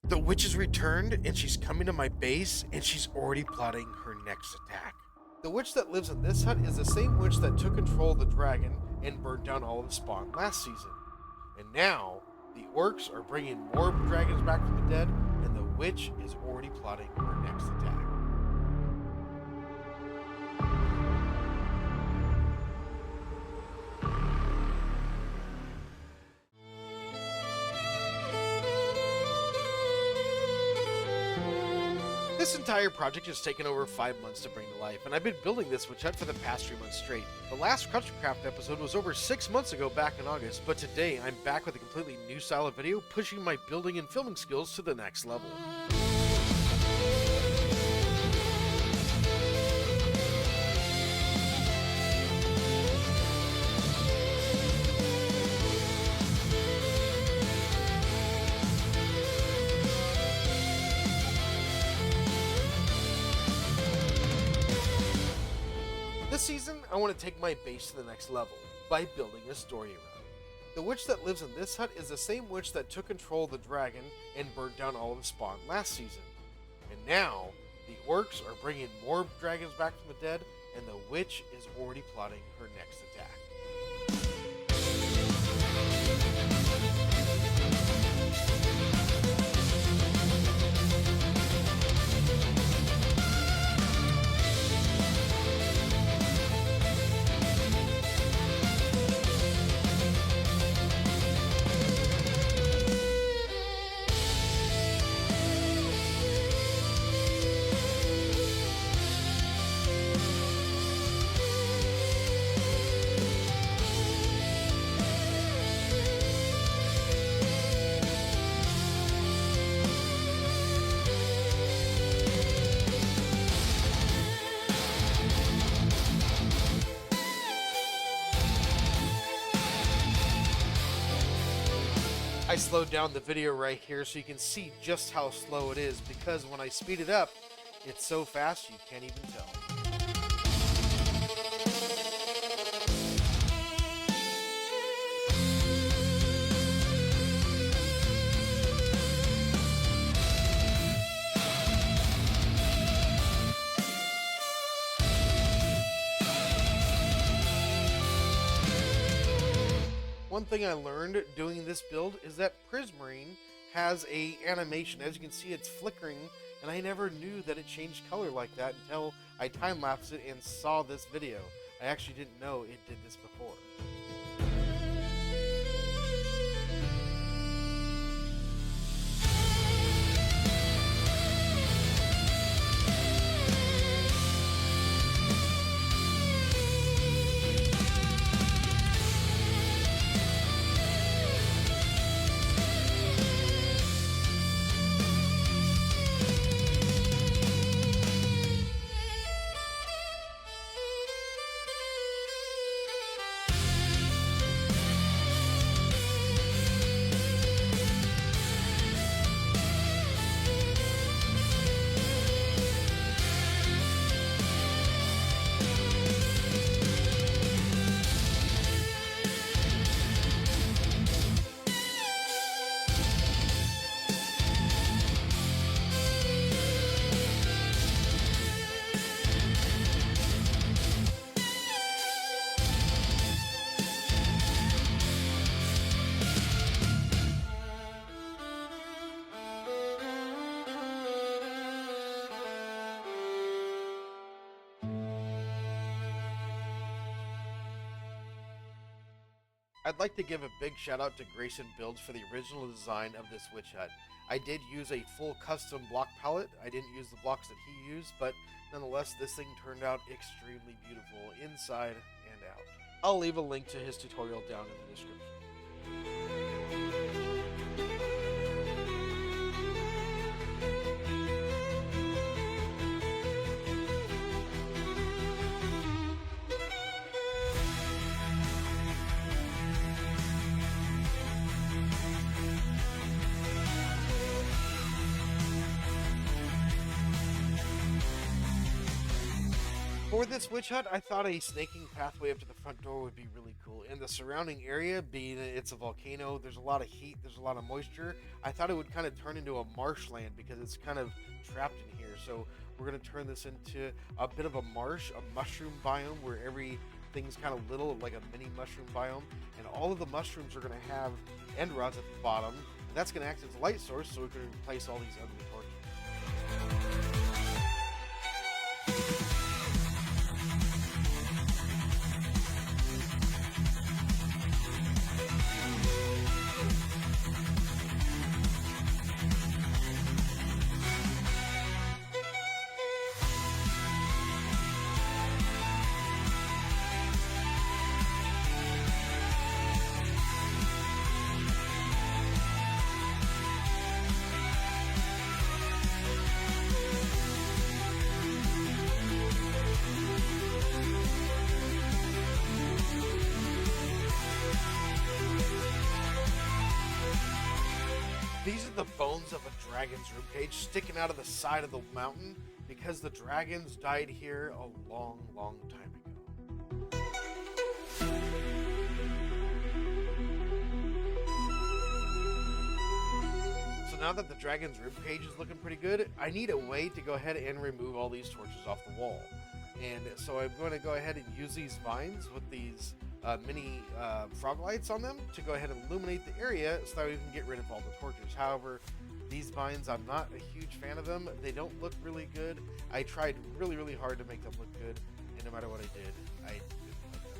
The witch has returned, and she's coming to my base, and she's already plotting her next attack. The witch that lives in this hut is the same witch that took control of the dragon and burned down all of the spawn last season. And now, the orcs are bringing more dragons back from the dead, and the witch is already plotting her next attack. This entire project has taken over 5 months to bring to life, and I've been building this witch hut for the past 3 months straight. The last KrustyKraft episode was over 6 months ago back in August, but today I'm back with a completely new style of video, pushing my building and filming skills to the next level. This season, I want to take my base to the next level by building a story around it. The witch that lives in this hut is the same witch that took control of the dragon and burned down all of the spawn last season. And now, the orcs are bringing more dragons back from the dead, and the witch is already plotting her next attack. I slowed down the video right here so you can see just how slow it is, because when I speed it up, it's so fast you can't even tell. One thing I learned doing this build is that Prismarine has a animation. As you can see, it's flickering, and I never knew that it changed color like that until I time-lapsed it and saw this video. I actually didn't know it did this before. I'd like to give a big shout out to Grayson Builds for the original design of this witch hut. I did use a full custom block palette. I didn't use the blocks that he used, but nonetheless this thing turned out extremely beautiful inside and out. I'll leave a link to his tutorial down in the description. For this witch hut, I thought a snaking pathway up to the front door would be really cool. And the surrounding area, being that it's a volcano, there's a lot of heat, there's a lot of moisture. I thought it would kind of turn into a marshland because it's kind of trapped in here. So we're going to turn this into a bit of a marsh, a mushroom biome where everything's kind of little, like a mini mushroom biome. And all of the mushrooms are going to have end rods at the bottom. And that's going to act as a light source so we can replace all these ugly torches. These are the bones of a dragon's ribcage sticking out of the side of the mountain because the dragons died here a long, long time ago. So now that the dragon's ribcage is looking pretty good, I need a way to go ahead and remove all these torches off the wall. And so I'm going to go ahead and use these vines with these mini frog lights on them to go ahead and illuminate the area so that we can get rid of all the torches. However, these vines, I'm not a huge fan of them. They don't look really good. I tried really, really hard to make them look good, and no matter what I did, I didn't like them.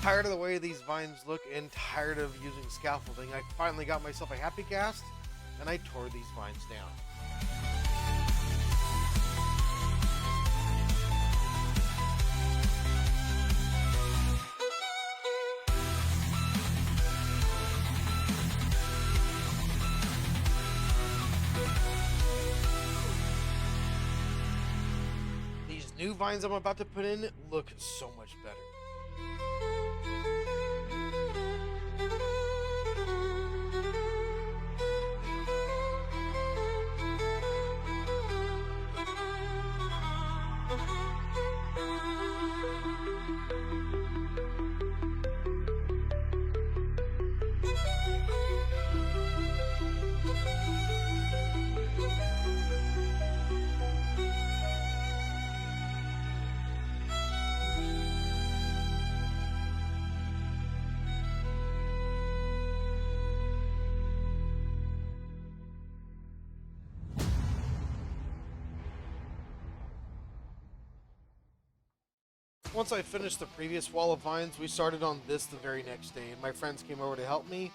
Tired of the way these vines look and tired of using scaffolding, I finally got myself a happy cast and I tore these vines down. These new vines I'm about to put in look so much better. Once I finished the previous wall of vines, we started on this the very next day, and my friends came over to help me.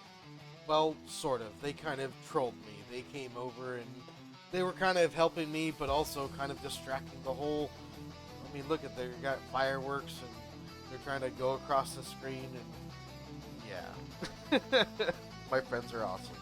Well, sort of. They kind of trolled me. They came over and they were kind of helping me, but also kind of distracting the whole... I mean, look at they got fireworks and they're trying to go across the screen and... yeah. My friends are awesome.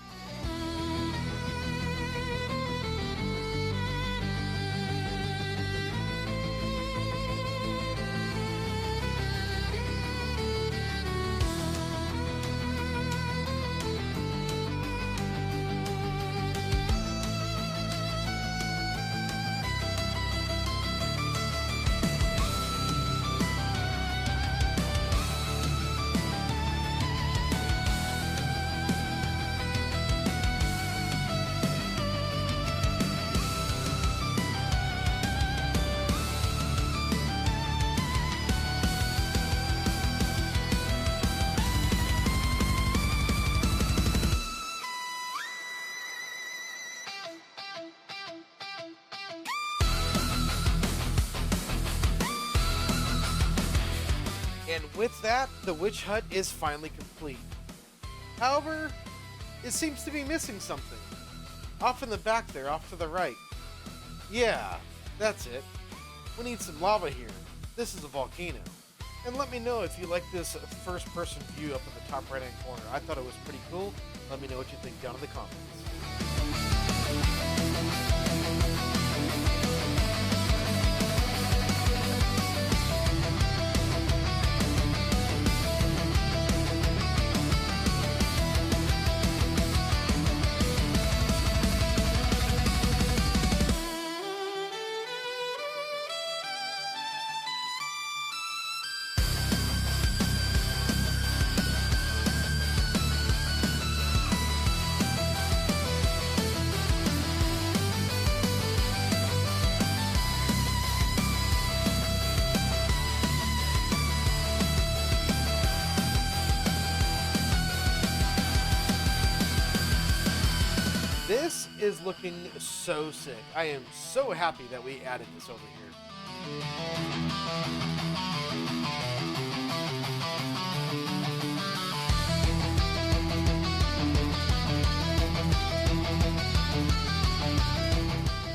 And with that, the witch hut is finally complete. However, it seems to be missing something. Off in the back there, off to the right. Yeah, that's it. We need some lava here. This is a volcano. And let me know if you like this first-person view up in the top right-hand corner. I thought it was pretty cool. Let me know what you think down in the comments. This is looking so sick. I am so happy that we added this over here.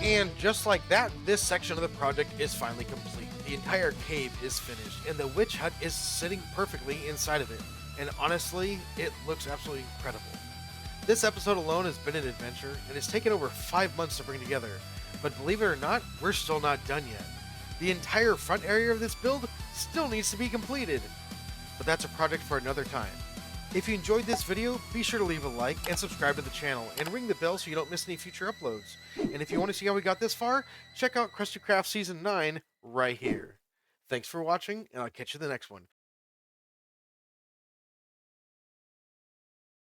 And just like that, this section of the project is finally complete. The entire cave is finished, and the witch hut is sitting perfectly inside of it. And honestly, it looks absolutely incredible. This episode alone has been an adventure, and it's taken over 5 months to bring together. But believe it or not, we're still not done yet. The entire front area of this build still needs to be completed. But that's a project for another time. If you enjoyed this video, be sure to leave a like and subscribe to the channel, and ring the bell so you don't miss any future uploads. And if you want to see how we got this far, check out KrustyKraft Season 9 right here. Thanks for watching, and I'll catch you in the next one.